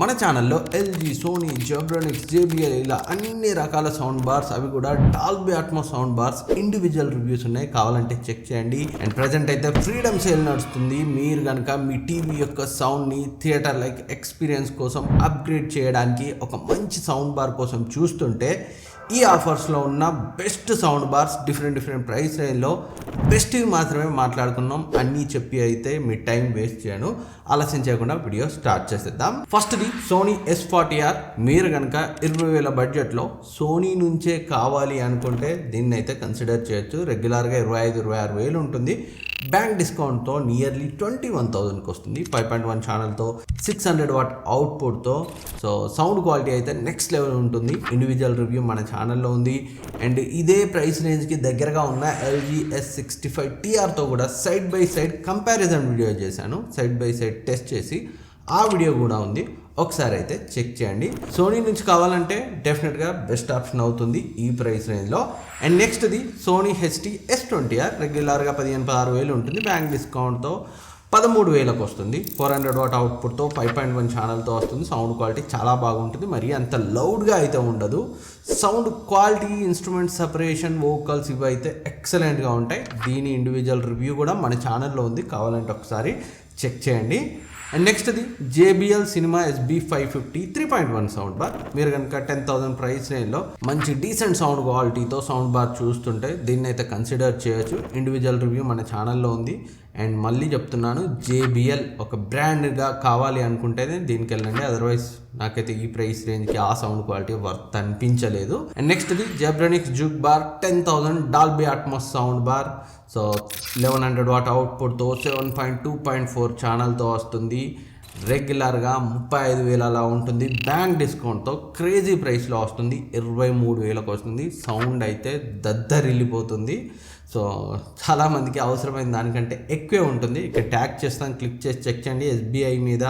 మన ఛానల్లో LG, Sony, జబ్రానిక్స్, JBL ఇలా అన్ని రకాల సౌండ్ బార్స్, అవి కూడా Dolby Atmos sound bars individual reviews ఉన్నాయి. కావాలంటే చెక్ చేయండి. అండ్ ప్రజెంట్ అయితే ఫ్రీడమ్ సేల్ నడుస్తుంది. మీరు కనుక మీ టీవీ యొక్క సౌండ్ని థియేటర్ లైక్ ఎక్స్పీరియన్స్ కోసం అప్గ్రేడ్ చేయడానికి ఒక మంచి సౌండ్ బార్ కోసం చూస్తుంటే ఈ ఆఫర్స్లో ఉన్న best sound bars different price రేంజ్లో బెస్ట్వి మాత్రమే మాట్లాడుకున్నాం. అన్నీ చెప్పి అయితే మీ టైం వేస్ట్ చేయను. ఆలస్యం చేయకుండా వీడియో స్టార్ట్ చేసేద్దాం. ఫస్ట్ది సోనీ S40R. మీరు కనుక 20,000 బడ్జెట్లో సోనీ నుంచే కావాలి అనుకుంటే దీన్ని అయితే కన్సిడర్ చేయొచ్చు. రెగ్యులర్గా 25,000-26,000 ఉంటుంది. బ్యాంక్ డిస్కౌంట్తో నియర్లీ 21,000కి వస్తుంది. 5.1 ఛానల్తో 600 వాట్ అవుట్పుట్తో. సో సౌండ్ క్వాలిటీ అయితే నెక్స్ట్ లెవెల్ ఉంటుంది. ఇండివిజువల్ రివ్యూ మన ఛానల్లో ఉంది. అండ్ ఇదే ప్రైస్ రేంజ్కి దగ్గరగా ఉన్న LG S65TRతో కూడా side by side comparison video చేశాను. సైడ్ బై సైడ్ టెస్ట్ చేసి ఆ వీడియో కూడా ఉంది. ఒకసారి అయితే చెక్ చేయండి. సోనీ నుంచి కావాలంటే డెఫినెట్గా బెస్ట్ ఆప్షన్ అవుతుంది ఈ ప్రైస్ రేంజ్లో. అండ్ నెక్స్ట్ది సోనీ HT-S20R. రెగ్యులర్గా 15,000-16,000 ఉంటుంది. బ్యాంక్ డిస్కౌంట్తో 13,000కి వస్తుంది. 400 వాట్ అవుట్పుట్తో 5.1 ఛానల్తో వస్తుంది. సౌండ్ క్వాలిటీ చాలా బాగుంటుంది. మరి అంత లౌడ్గా అయితే ఉండదు. Sound quality, instrument separation, vocals ఇవి అయితే ఎక్సలెంట్గా ఉంటాయి. దీని ఇండివిజువల్ రివ్యూ కూడా మన ఛానల్లో ఉంది. కావాలంటే ఒకసారి చెక్ చేయండి. అండ్ నెక్స్ట్ది JBL Cinema SB550 3.1 sound bar. మీరు కనుక 10,000 ప్రైస్ రేంజ్లో మంచి డీసెంట్ సౌండ్ క్వాలిటీతో సౌండ్ బార్ చూస్తుంటే దీన్ని అయితే కన్సిడర్ చేయొచ్చు. ఇండివిజువల్ రివ్యూ మన ఛానల్లో ఉంది. అండ్ మళ్ళీ చెప్తున్నాను, JBL ఒక బ్రాండ్గా కావాలి అనుకుంటేనే దీనికి వెళ్ళండి. అదర్వైజ్ నాకైతే ఈ ప్రైస్ రేంజ్కి ఆ సౌండ్ క్వాలిటీ వర్త్ అనిపించలేదు. అండ్ నెక్స్ట్ది Zebronics juke bar 10,000 Dolby Atmos sound bar. So 1100 watt అవుట్పుట్తో 7.2.4 ఛానల్తో వస్తుంది. రెగ్యులర్గా 35,000 అలా ఉంటుంది. బ్యాంక్ డిస్కౌంట్తో క్రేజీ ప్రైస్లో వస్తుంది. 23,000కి వస్తుంది. సౌండ్ అయితే దద్దరిల్లిపోతుంది. సో చాలామందికి అవసరమైన దానికంటే ఎక్కువే ఉంటుంది. ఇక్కడ ట్యాగ్ చేస్తాను, క్లిక్ చేసి చెక్ చేయండి. SBI మీద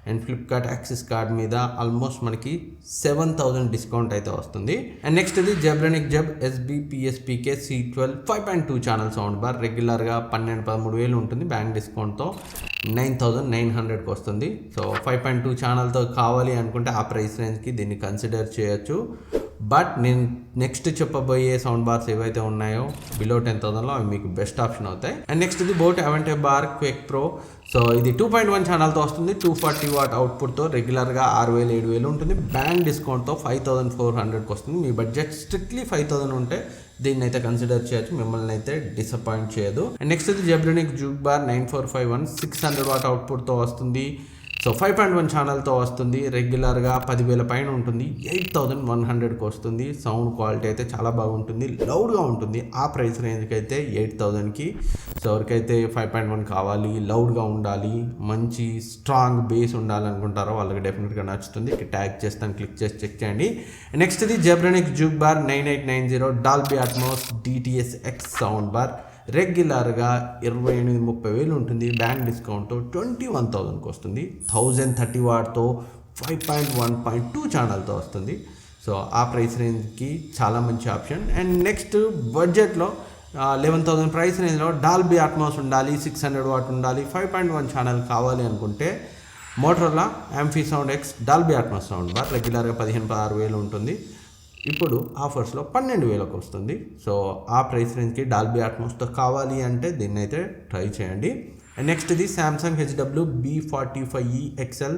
అండ్ ఫ్లిప్కార్ట్, యాక్సిస్ కార్డ్ మీద ఆల్మోస్ట్ మనకి 7,000 డిస్కౌంట్ అయితే వస్తుంది. అండ్ నెక్స్ట్ ఇది జబ్రానిక్ జబ్ SB-PSPK C12 5.2 channel sound bar. రెగ్యులర్గా 12,000-13,000 ఉంటుంది. బ్యాంక్ డిస్కౌంట్తో 9,900కి వస్తుంది. సో 5.2 ఛానల్తో కావాలి అనుకుంటే ఆ ప్రైస్ రేంజ్కి దీన్ని కన్సిడర్ చేయొచ్చు. బట్ నేను నెక్స్ట్ చెప్పబోయే సౌండ్ బార్స్ ఏవైతే ఉన్నాయో బిలో 10,000లో అవి మీకు బెస్ట్ ఆప్షన్ అవుతాయి. అండ్ నెక్స్ట్ ఇది boat Aavante bar quick pro. So ఇది 2.1 ఛానల్తో వస్తుంది. 240 వాట్ అవుట్పుట్తో రెగ్యులర్గా 6,000-7,000 ఉంటుంది. బ్యాంక్ డిస్కౌంట్తో 5,400కి వస్తుంది. మీ బడ్జెట్ స్ట్రిక్ట్లీ 5,000 ఉంటే దీన్ని అయితే కన్సిడర్ చేయొచ్చు. మిమ్మల్ని అయితే డిసప్పాయింట్ చేయదు. అండ్ నెక్స్ట్ ఇది జబ్రానిక్ జుక్ బార్ 9451 600 వాట్ అవుట్పుట్తో వస్తుంది. సో 5.1 ఛానల్తో వస్తుంది. రెగ్యులర్గా 10,000 పైన ఉంటుంది. 8,100కి వస్తుంది. సౌండ్ క్వాలిటీ అయితే చాలా బాగుంటుంది, లౌడ్గా ఉంటుంది. ఆ ప్రైస్ రేంజ్కి అయితే 8,000కి. సో ఎవరికైతే 5.1 కావాలి, లౌడ్గా ఉండాలి, మంచి స్ట్రాంగ్ బేస్ ఉండాలనుకుంటారో వాళ్ళకి డెఫినెట్గా నచ్చుతుంది. ఇక్కడ ట్యాగ్ చేస్తాను, క్లిక్ చేసి చెక్ చేయండి. నెక్స్ట్ ఇది Zebronics juke bar 9890 Dolby Atmos DTS-X sound bar. రెగ్యులర్గా 28,000-30,000 ఉంటుంది. బ్యాంక్ డిస్కౌంట్తో 21,000కి వస్తుంది. 1,030 వాట్తో 5.1.2 ఛానల్తో వస్తుంది. సో ఆ ప్రైస్ రేంజ్కి చాలా మంచి ఆప్షన్. అండ్ నెక్స్ట్ బడ్జెట్లో 11,000 ప్రైస్ రేంజ్లో డాల్బీ అట్మాస్ ఉండాలి, 600 వాట్ ఉండాలి, 5.1 ఛానల్ కావాలి అనుకుంటే Motorola Amphisound X Dolby Atmos sound bar. రెగ్యులర్గా 15,000-16,000 ఉంటుంది. ఇప్పుడు ఆఫర్స్లో 12,000కి వస్తుంది. సో ఆ ప్రైస్ రేంజ్కి డాల్బీ అట్మాస్తో కావాలి అంటే దీన్ని అయితే ట్రై చేయండి. అండ్ నెక్స్ట్ ఇది Samsung HW-B45E XL.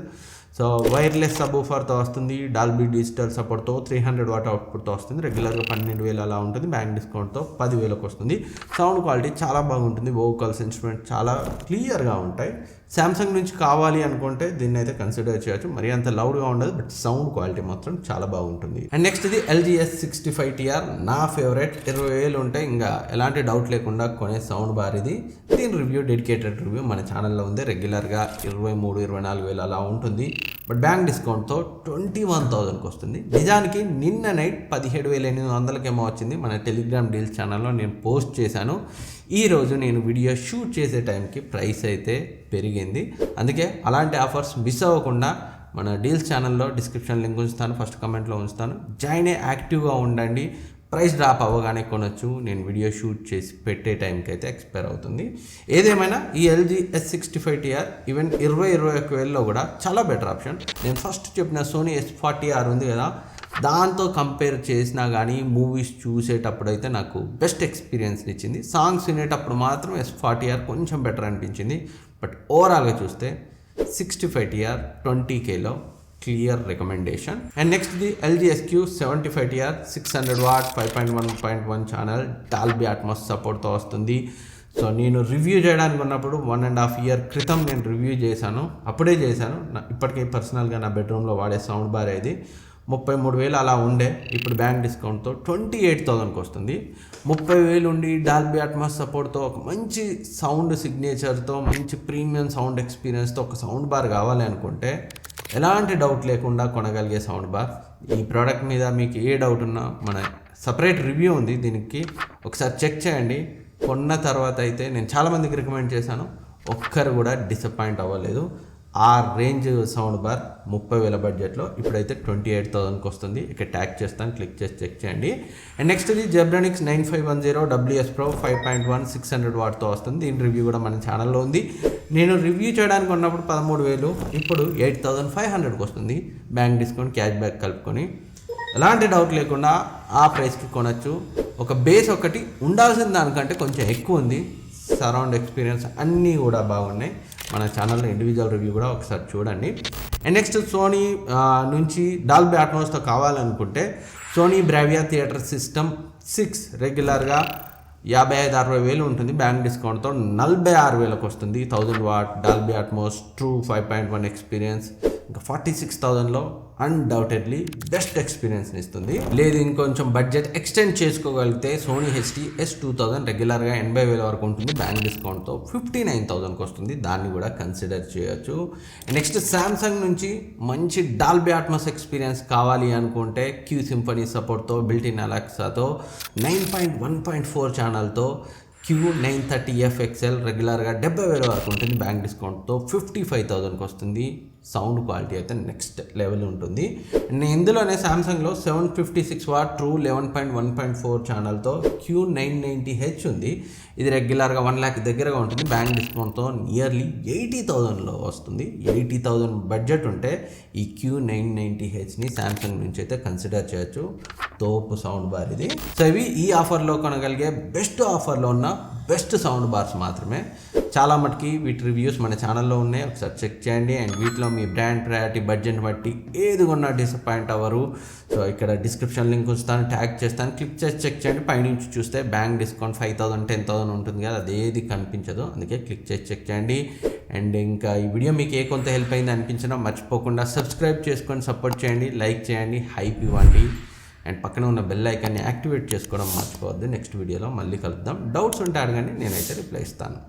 So wireless సబూఫర్తో వస్తుంది. డాల్బీ డిజిటల్ సపోర్ట్తో 300 వాట్ అవుట్పుట్తో వస్తుంది. రెగ్యులర్గా 12,000 అలా ఉంటుంది. బ్యాంక్ డిస్కౌంట్తో 10,000కి వస్తుంది. సౌండ్ క్వాలిటీ చాలా బాగుంటుంది. వోకల్స్, ఇన్స్ట్రుమెంట్ చాలా క్లియర్గా ఉంటాయి. శాంసంగ్ నుంచి కావాలి అనుకుంటే దీన్ని అయితే కన్సిడర్ చేయొచ్చు. మరి అంత లౌడ్గా ఉండదు, బట్ సౌండ్ క్వాలిటీ మాత్రం చాలా బాగుంటుంది. అండ్ నెక్స్ట్ ఇది LG S65TR, నా ఫేవరెట్. 20,000 ఉంటే ఇంకా ఎలాంటి డౌట్ లేకుండా కొనే సౌండ్ బార్ ఇది. దీని రివ్యూ, డెడికేటెడ్ రివ్యూ మన ఛానల్లో ఉంది. రెగ్యులర్గా 23,000-24,000 అలా ఉంటుంది. బట్ బ్యాంక్ డిస్కౌంట్తో 21,000కి వస్తుంది. నిజానికి నిన్న నైట్ 17,800కేమో వచ్చింది. మన టెలిగ్రామ్ డీల్స్ ఛానల్లో నేను పోస్ట్ చేశాను. ఈరోజు నేను వీడియో షూట్ చేసే టైంకి ప్రైస్ అయితే పెరిగింది. అందుకే అలాంటి ఆఫర్స్ మిస్ అవ్వకుండా మన డీల్స్ ఛానల్లో డిస్క్రిప్షన్ లింక్ ఉంచుతాను, ఫస్ట్ కమెంట్లో ఉంచుతాను. జాయిన్ యాక్టివ్గా ఉండండి. ప్రైస్ డ్రాప్ అవ్వగానే కొనొచ్చు. నేను వీడియో షూట్ చేసి పెట్టే టైంకి అయితే ఎక్స్పైర్ అవుతుంది. ఏదేమైనా ఈ ఎల్జీ S65TR ఈవెన్ 21,000లో కూడా చాలా బెటర్ ఆప్షన్. నేను ఫస్ట్ చెప్పిన సోనీ S40R ఉంది కదా, దాంతో కంపేర్ చేసినా కానీ మూవీస్ చూసేటప్పుడు అయితే నాకు బెస్ట్ ఎక్స్పీరియన్స్ని ఇచ్చింది. సాంగ్స్ వినేటప్పుడు మాత్రం S40R కొంచెం బెటర్ అనిపించింది. బట్ ఓవరాల్గా చూస్తే 65TR 20Kలో clear recommendation. And next the LG SQ75TR 600W 5.1.1 channel Dolby Atmos సపోర్ట్తో వస్తుంది. సో నేను రివ్యూ చేయడానికి ఉన్నప్పుడు 1.5 year క్రితం నేను రివ్యూ చేశాను. అప్పుడే చేశాను. ఇప్పటికే పర్సనల్గా నా బెడ్రూమ్లో వాడే సౌండ్ బార్ ఇది 33,000 అలా ఉండే. ఇప్పుడు బ్యాంక్ డిస్కౌంట్తో 28,000కి వస్తుంది. 30,000 ఉండి డాల్బీ అట్మాస్ సపోర్ట్తో ఒక మంచి సౌండ్ సిగ్నేచర్తో మంచి ప్రీమియం సౌండ్ ఎక్స్పీరియన్స్తో ఒక సౌండ్ బార్ కావాలి అనుకుంటే ఎలాంటి డౌట్ లేకుండా కొనగలిగే సౌండ్ బార్. ఈ ప్రోడక్ట్ మీద మీకు ఏ డౌట్ ఉన్నా మన సపరేట్ రివ్యూ ఉంది, దీనికి ఒకసారి చెక్ చేయండి. కొన్న తర్వాత అయితే నేను చాలామందికి రికమెండ్ చేశాను, ఒక్కరు కూడా డిసప్పాయింట్ అవ్వలేదు. ఆ రేంజ్ సౌండ్ బార్ 30,000 బడ్జెట్లో ఇప్పుడైతే 28,000కి వస్తుంది. ఇక్కడ ట్యాగ్ చేస్తాను, క్లిక్ చేసి చెక్ చేయండి. అండ్ నెక్స్ట్ ఇది జెబ్రానిక్స్ 9510 WS Pro 5.1 600Wతో వస్తుంది. దీని రివ్యూ కూడా మన ఛానల్లో ఉంది. నేను రివ్యూ చేయడానికి ఉన్నప్పుడు 13,000, ఇప్పుడు 8,500కి వస్తుంది. బ్యాంక్ డిస్కౌంట్ క్యాష్ బ్యాక్ కలుపుకొని ఎలాంటి డౌట్ లేకుండా ఆ ప్రైస్కి కొనచ్చు. ఒక బేస్ ఒకటి ఉండాల్సిన దానికంటే కొంచెం ఎక్కువ ఉంది. సరౌండ్ ఎక్స్పీరియన్స్ అన్నీ కూడా బాగున్నాయి. మన ఛానల్లో ఇండివిజువల్ రివ్యూ కూడా ఒకసారి చూడండి. అండ్ నెక్స్ట్ సోనీ నుంచి డాల్బీ అట్మాస్తో కావాలనుకుంటే సోనీ బ్రావియా థియేటర్ సిస్టమ్ 6 రెగ్యులర్గా 55,000-60,000 ఉంటుంది. బ్యాంక్ డిస్కౌంట్తో 46,000కి వస్తుంది. 1000W Dolby Atmos true 5.1 experience. ఇంకా 46,000లో అన్డౌటెడ్లీ బెస్ట్ ఎక్స్పీరియన్స్ని ఇస్తుంది. లేదు ఇంకొంచెం బడ్జెట్ ఎక్స్టెండ్ చేసుకోగలిగితే సోనీ HD S2000 రెగ్యులర్గా 80,000 వరకు ఉంటుంది. బ్యాంక్ డిస్కౌంట్తో 59,000కి వస్తుంది. దాన్ని కూడా కన్సిడర్ చేయొచ్చు. నెక్స్ట్ శాంసంగ్ నుంచి మంచి డాల్బీ అట్మాస్ ఎక్స్పీరియన్స్ కావాలి అనుకుంటే Q సింఫనీ సపోర్ట్తో బిల్ట్-ఇన్ అలెక్సాతో 9.1.4 ఛానల్తో Q930F XL రెగ్యులర్గా 70,000 వరకు ఉంటుంది. బ్యాంక్ డిస్కౌంట్తో 55,000కి వస్తుంది. సౌండ్ క్వాలిటీ అయితే నెక్స్ట్ లెవెల్ ఉంటుంది. అండ్ ఇందులోనే శాంసంగ్లో 756W ట్రూ 11.1.4 ఛానల్తో Q990H ఉంది. ఇది రెగ్యులర్గా 1 lakh దగ్గరగా ఉంటుంది. బ్యాంక్ డిస్కౌంట్తో నియర్లీ 80,000లో వస్తుంది. 80,000 బడ్జెట్ ఉంటే ఈ Q990Hని శాంసంగ్ నుంచి అయితే కన్సిడర్ చేయొచ్చు. తోపు సౌండ్ బార్ ఇది. సో ఇవి ఈ ఆఫర్లో కొనగలిగే బెస్ట్ ఆఫర్లో ఉన్న బెస్ట్ సౌండ్ బార్స్ మాత్రమే. చాలా మటుకి వీటి రివ్యూస్ మన ఛానల్లో ఉన్నాయి, ఒకసారి చెక్ చేయండి. అండ్ వీటిలో మీ బ్రాండ్ ప్రయారిటీ బడ్జెట్ బట్టి ఏది కొన్నా డిసప్పాయింట్ అవ్వరు. సో ఇక్కడ డిస్క్రిప్షన్ లింక్ ఉంచుతాను, ట్యాగ్ చేస్తాను, క్లిక్ చేసి చెక్ చేయండి. పైనుంచి చూస్తే బ్యాంక్ డిస్కౌంట్ 5,000 10,000 ఉంటుంది కదా, అదేది కనిపించదు. అందుకే క్లిక్ చేసి చెక్ చేయండి. అండ్ ఇంకా ఈ వీడియో మీకు ఏ కొంత హెల్ప్ అయింది అనిపించినా మర్చిపోకుండా సబ్స్క్రైబ్ చేసుకొని సపోర్ట్ చేయండి, లైక్ చేయండి, హైప్ ఇవ్వండి. అండ్ పక్కన ఉన్న బెల్ ఐకాన్ని యాక్టివేట్ చేసుకోవడం మర్చిపోవద్దు. నెక్స్ట్ వీడియోలో మళ్ళీ కలుద్దాం. డౌట్స్ ఉంటే అడగండి, నేనైతే రిప్లై ఇస్తాను.